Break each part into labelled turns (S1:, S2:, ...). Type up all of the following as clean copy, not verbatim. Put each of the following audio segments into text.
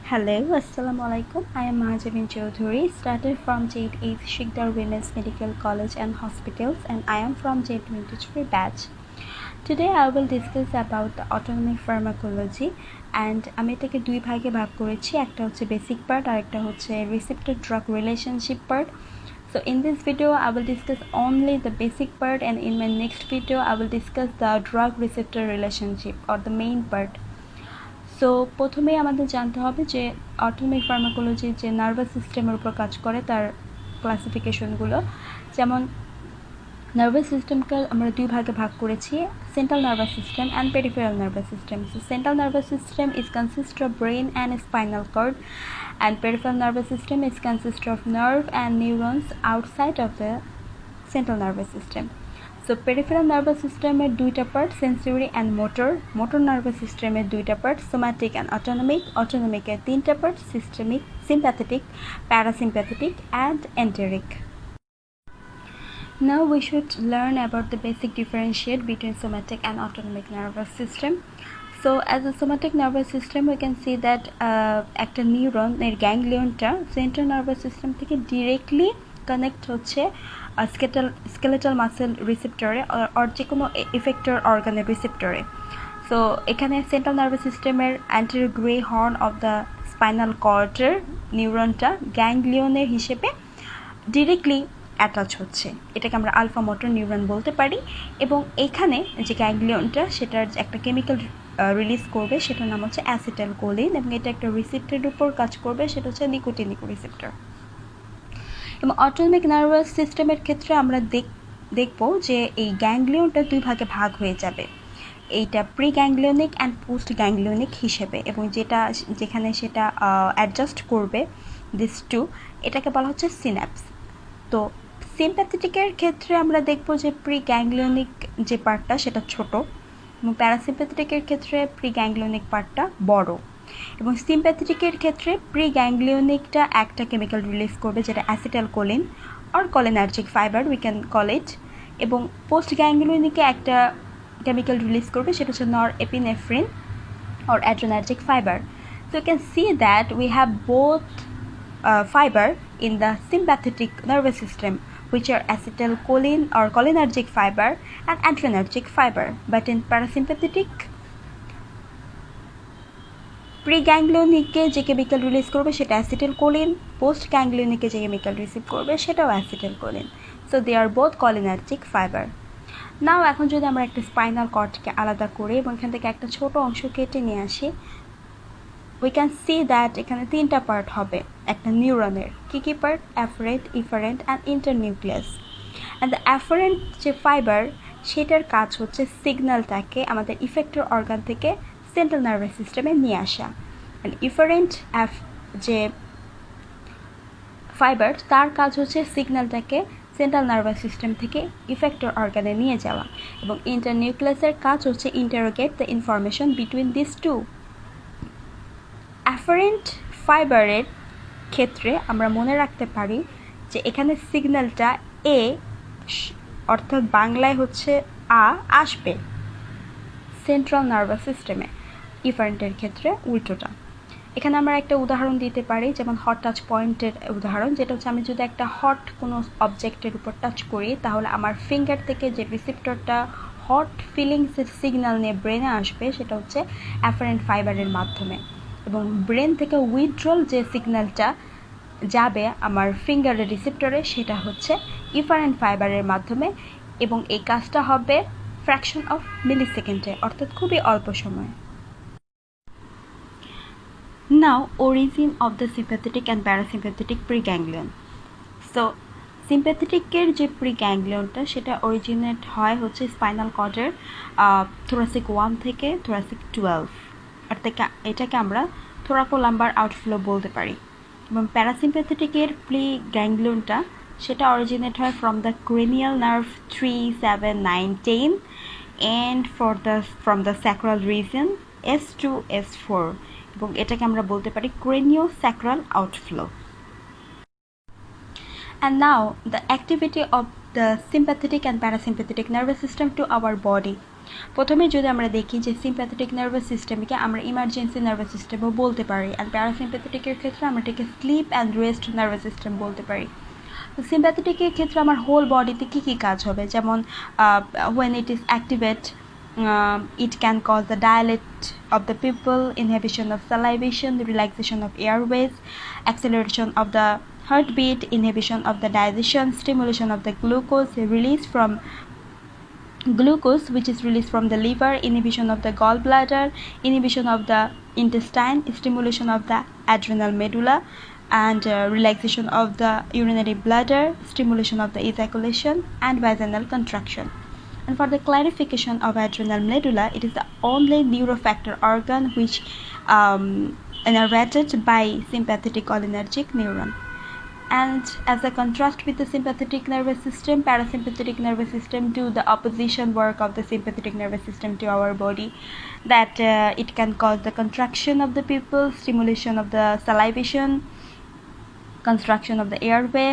S1: Hello, Assalamu alaikum. I am Mahajabin Chaudhuri, started from J8 Shikdar Women's Medical College and Hospitals, and I am from J23 batch. Today I will discuss about the autonomic pharmacology, and আমি এটাকে দুই ভাগে ভাগ করেছি, একটা হচ্ছে basic part আর একটা হচ্ছে receptor drug relationship part. So in this video I will discuss only the basic part, and in my next video I will discuss the drug receptor relationship or the main part. So প্রথমেই আমাদের জানতে হবে যে autonomic pharmacology যে nervous সিস্টেমের উপর কাজ করে তার ক্লাসিফিকেশনগুলো। যেমন নার্ভাস সিস্টেমকে আমরা দুই ভাগে ভাগ করেছি, central nervous system and peripheral nervous system. So central nervous system is consist of brain and spinal cord, and peripheral nervous system is consist of nerve and neurons outside of the central nervous system. So peripheral nervous সিস্টেমের দুইটা part, sensory and motor nervous সিস্টেমের দুইটা part, somatic and অটোনমিকের তিনটা part, systemic, sympathetic, parasympathetic and enteric. Now we should learn about the basic differentiate between somatic and autonomic nervous system. So as a somatic nervous system we can see that একটা neuron এর গ্যাংলিয়নটা central nervous system থেকে directly connect হচ্ছে skeletal muscle রিসেপ্টরে আর যে কোনো effector অর্গানের রিসেপ্টরে। সো এখানে সেন্ট্রাল নার্ভাস সিস্টেমের anterior grey horn of the spinal কর্ডের নিউরনটা গ্যাংলিয়নের হিসেবে ডিরেক্টলি অ্যাটাচ হচ্ছে, এটাকে আমরা আলফা মোটর নিউরন বলতে পারি। এবং এখানে যে গ্যাংলিয়নটা সেটার একটা কেমিক্যাল রিলিজ করবে সেটার নাম হচ্ছে অ্যাসিটাইলকোলিন, এবং এটা একটা রিসেপ্টরের উপর কাজ করবে, সেটা হচ্ছে নিকোটিনিক রিসেপ্টর। এবং অটোনমিক নার্ভাস সিস্টেমের ক্ষেত্রে আমরা দেখব যে এই গ্যাংলিয়নটা দুই ভাগে ভাগ হয়ে যাবে, এইটা প্রি গ্যাংলিয়নিক অ্যান্ড পোস্ট গ্যাংলিয়নিক হিসেবে, এবং যেখানে সেটা অ্যাডজাস্ট করবে দিস টু, এটাকে বলা হচ্ছে সিন্যাপস। তো সিম্প্যাথেটিকের ক্ষেত্রে আমরা দেখব যে প্রি গ্যাংলিয়নিক যে পার্টটা সেটা ছোট, এবং প্যারাসিম্প্যাথেটিকের ক্ষেত্রে প্রি গ্যাংলিয়নিক পার্টটা বড়। এবং সিম্প্যাথেটিকের ক্ষেত্রে প্রি গ্যাংলিয়নিকটা একটা কেমিক্যাল রিলিজ করবে যেটা acetylcholine or cholinergic fibre we can call it, এবং পোস্ট গ্যাংলিয়নিকে একটা কেমিক্যাল রিলিজ করবে সেটা হচ্ছে norepinephrine or adrenergic fibre. So you can see that we have both fiber in the sympathetic nervous system, which are acetylcholine or cholinergic fiber and adrenergic fiber, but in parasympathetic প্রিগ্যাংলিয়নিকে যে chemical release করবে সেটা acetylcholine, post গ্যাংলিয়নিকে যে chemical receive করবে সেটাও acetylcholine. So they are both cholinergic fibre. Now এখন যদি আমরা একটা স্পাইনাল কর্ডকে আলাদা করি এবং এখান থেকে একটা ছোট অংশ কেটে নিয়ে আসি, we can see that এখানে তিনটা পার্ট হবে একটা নিউরনের। কী part? Afferent, efferent and internucleus. And the afferent যে ফাইবার সেটার কাজ হচ্ছে সিগন্যালটাকে আমাদের ইফেক্টর অর্গান থেকে সেন্ট্রাল নার্ভাস সিস্টেমে নিয়ে আসা। অ্যান্ড ইফারেন্ট যে ফাইবার তার কাজ হচ্ছে সিগন্যালটাকে সেন্ট্রাল নার্ভাস সিস্টেম থেকে ইফেক্টর অর্গানে নিয়ে যাওয়া, এবং ইন্টারনিউক্লিয়াসের কাজ হচ্ছে interrogate the information between this two. Afferent ফাইবারের ক্ষেত্রে আমরা মনে রাখতে পারি যে এখানে সিগন্যালটা এ অর্থাৎ বাংলায় হচ্ছে আসবে সেন্ট্রাল নার্ভাস সিস্টেমে, ইফারেন্টের ক্ষেত্রে উল্টোটা। এখানে আমরা একটা উদাহরণ দিতে পারি, যেমন হট টাচ পয়েন্টের উদাহরণ, যেটা হচ্ছে আমি যদি একটা হট কোনো অবজেক্টের উপর টাচ করি তাহলে আমার ফিঙ্গার থেকে যে রিসেপ্টরটা হট ফিলিংসের সিগন্যাল নিয়ে ব্রেনে আসবে সেটা হচ্ছে অ্যাফারেন্ট ফাইবারের মাধ্যমে, এবং ব্রেন থেকে উইথড্রল যে সিগন্যালটা যাবে আমার ফিঙ্গারের রিসেপ্টরে সেটা হচ্ছে ইফারেন্ট ফাইবারের মাধ্যমে, এবং এই কাজটা হবে ফ্র্যাকশন অফ মিলিসেকেন্ডে, অর্থাৎ খুবই অল্প সময়। Now origin of the sympathetic and parasympathetic preganglion. So সিম্প্যাথেটিকের যে প্রিগ্যাংলিয়নটা সেটা অরিজিনেট হয় হচ্ছে স্পাইনাল কর্ডের থোরাসিক 1 থেকে থোরাসিক 12, অর্থাৎ এটাকে আমরা থোরাকোলাম্বার আউটফ্লো বলতে পারি। এবং প্যারাসিম্প্যাথেটিকের প্রিগ্যাংলিয়নটা সেটা অরিজিনেট হয় from the cranial nerve 3, 7, 9, 10 and from the sacral region S2, S4, এবং এটাকে আমরা বলতে পারি craniosacral outflow. And now the activity of the sympathetic and parasympathetic nervous system to our body. প্রথমে যদি আমরা দেখি যে সিম্প্যাথেটিক নার্ভাস সিস্টেমকে আমরা ইমার্জেন্সি নার্ভাস সিস্টেমও বলতে পারি, অ্যান্ড প্যারাসিম্প্যাথেটিকের ক্ষেত্রে আমরা এটাকে sleep and rest nervous system বলতে পারি। তো সিম্প্যাথেটিকের ক্ষেত্রে আমার হোল বডিতে কী কী কাজ হবে, যেমন when it is activate, it can cause the dilate of the pupil, inhibition of salivation, relaxation of airways, acceleration of the heartbeat, inhibition of the digestion, stimulation of the glucose which is released from the liver, inhibition of the gallbladder, inhibition of the intestine, stimulation of the adrenal medulla, and relaxation of the urinary bladder, stimulation of the ejaculation and vaginal contraction. And for the clarification of adrenal medulla, it is the only neurofactor organ which innervated by sympathetic cholinergic neuron. And as a contrast with the sympathetic nervous system, parasympathetic nervous system do the opposition work of the sympathetic nervous system to our body, that it can cause the contraction of the pupil, stimulation of the salivation, construction of the airway,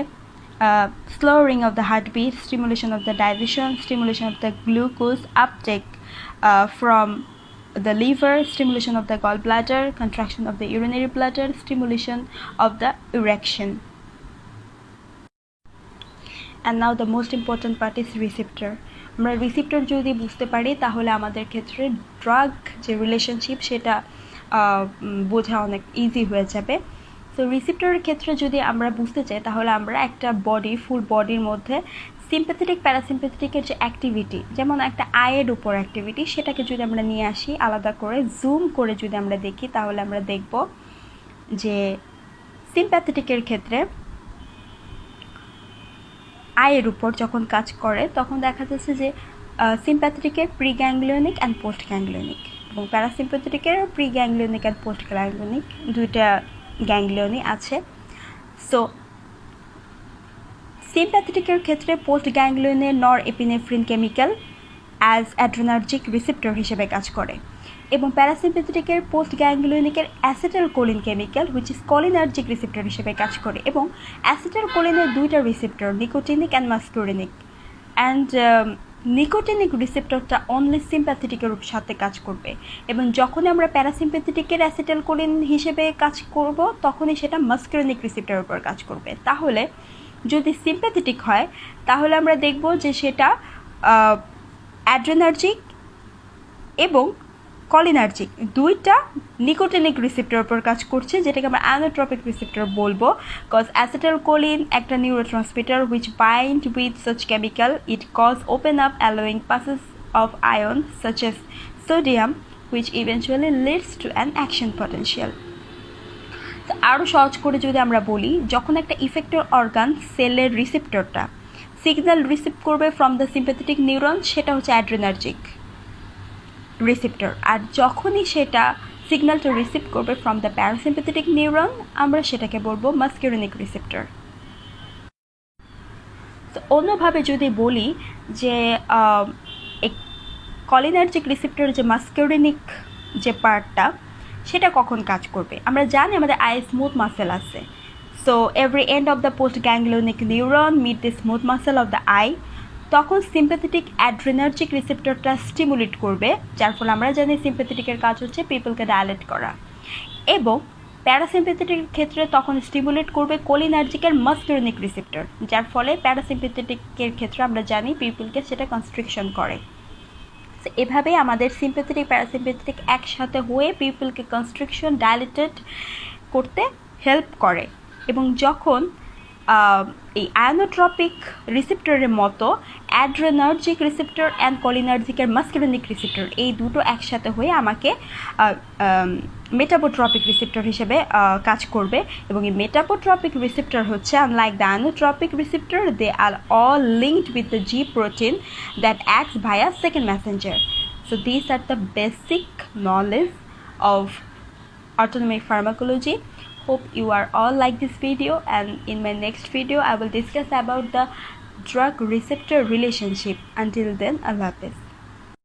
S1: slowing of the heartbeat, stimulation of the digestion, stimulation of the glucose uptake from the liver, stimulation of the gallbladder, contraction of the urinary bladder, stimulation of the erection. And now the most important part is receptor. আমরা receptor যদি বুঝতে পারি তাহলে আমাদের ক্ষেত্রে drug যে relationship সেটা বোঝা অনেক ইজি হয়ে যাবে। তো রিসেপ্টরের ক্ষেত্রে যদি আমরা বুঝতে চাই তাহলে আমরা একটা ফুল বডির মধ্যে সিম্প্যাথেটিক প্যারাসিম্প্যাথেটিকের যে অ্যাক্টিভিটি, যেমন একটা আয়ের উপর অ্যাক্টিভিটি, সেটাকে যদি আমরা নিয়ে আসি আলাদা করে জুম করে যদি আমরা দেখি তাহলে আমরা দেখব যে সিম্প্যাথেটিকের ক্ষেত্রে আয়ের উপর যখন কাজ করে তখন দেখা যাচ্ছে যে সিম্প্যাথেটিকের preganglionic and postganglionic, এবং প্যারাসিম্প্যাথেটিকের preganglionic and postganglionic দুইটা গ্যাংলিয়নই আছে। সো সিম্প্যাথেটিকের ক্ষেত্রে পোস্ট গ্যাংলিয়নের norepinephrine chemical as adrenergic receptor হিসেবে কাজ করে, এবং প্যারাসিম্প্যাথেটিকের পোস্ট গ্যাংলিয়নিকের acetylcholine chemical which is cholinergic receptor হিসেবে কাজ করে, এবং অ্যাসিটাইলকোলিনের দুইটা receptor, nicotinic and muscarinic, and nicotinic রিসেপ্টরটা অনলি সিম্প্যাথেটিকের সাথে কাজ করবে, এবং যখনই আমরা প্যারাসিম্প্যাথেটিকের অ্যাসিটাইলকোলিন হিসেবে কাজ করব তখনই সেটা মাস্কুরিনিক রিসেপ্টরের উপর কাজ করবে। তাহলে যদি সিম্প্যাথেটিক হয় তাহলে আমরা দেখব যে সেটা অ্যাড্রেনার্জিক এবং কলিনার্জিক দুইটা নিকোটিনিক রিসেপ্টরের উপর কাজ করছে, যেটাকে আমরা অ্যানোট্রপিক রিসেপ্টর বলবো, কজ অ্যাসিটাইলকোলিন একটা neurotransmitter which bind with such chemical it cause open up allowing passes of ions such as sodium which eventually leads to an action potential. তো আরও সহজ করে যদি আমরা বলি, যখন একটা ইফেক্টর অর্গান সেলের রিসেপ্টরটা সিগন্যাল রিসিভ করবে ফ্রম দ্য সিম্প্যাথেটিক নিউরন, সেটা হচ্ছে অ্যাড্রেনার্জিক রিসেপ্টর, আর যখনই সেটা সিগন্যালটা রিসিভ করবে ফ্রম দ্য প্যারাসিম্প্যাথেটিক নিউরন আমরা সেটাকে বলবো মাস্কুরিনিক রিসেপ্টর। তো অন্যভাবে যদি বলি যে কলিনার্জিক রিসেপ্টর যে মাস্কুরিনিক যে পার্টটা সেটা কখন কাজ করবে, আমরা জানি আমাদের আই স্মুথ মাসেল আছে, so every end of the postganglionic neuron meet the smooth muscle of the eye, তখন সিম্প্যাথেটিক অ্যাড্রেনার্জিক রিসেপ্টরটা স্টিমুলেট করবে, যার ফলে আমরা জানি সিম্প্যাথেটিকের কাজ হচ্ছে পিপলকে ডায়ালেট করা, এবং প্যারাসিম্প্যাথেটিকের ক্ষেত্রে তখন স্টিমুলেট করবে কোলিনার্জিকের মাস্কুরিনিক রিসেপ্টর, যার ফলে প্যারাসিম্প্যাথেটিকের ক্ষেত্রে আমরা জানি পিপলকে সেটা কনস্ট্রিকশন করে। এভাবেই আমাদের সিম্প্যাথেটিক প্যারাসিম্প্যাথেটিক একসাথে হয়ে পিপলকে কনস্ট্রিকশন ডায়ালেটেড করতে হেল্প করে, এবং যখন এই আয়োনোট্রপিক রিসেপ্টরের মতো অ্যাড্রেনার্জিক রিসেপ্টর অ্যান্ড কলিনার্জিকের মাস্কুরিনিক রিসেপ্টর এই দুটো একসাথে হয়ে আমাকে মেটাবোট্রপিক রিসেপ্টর হিসেবে কাজ করবে, এবং এই মেটাবোট্রপিক রিসেপ্টর হচ্ছে unlike the ionotropic receptor they are all linked with the G protein that acts via second messenger. So this are the basic knowledge of autonomic pharmacology. Hope you are all like this video, and in my next video I will discuss about the drug receptor relationship. Until then, Allah Hafiz.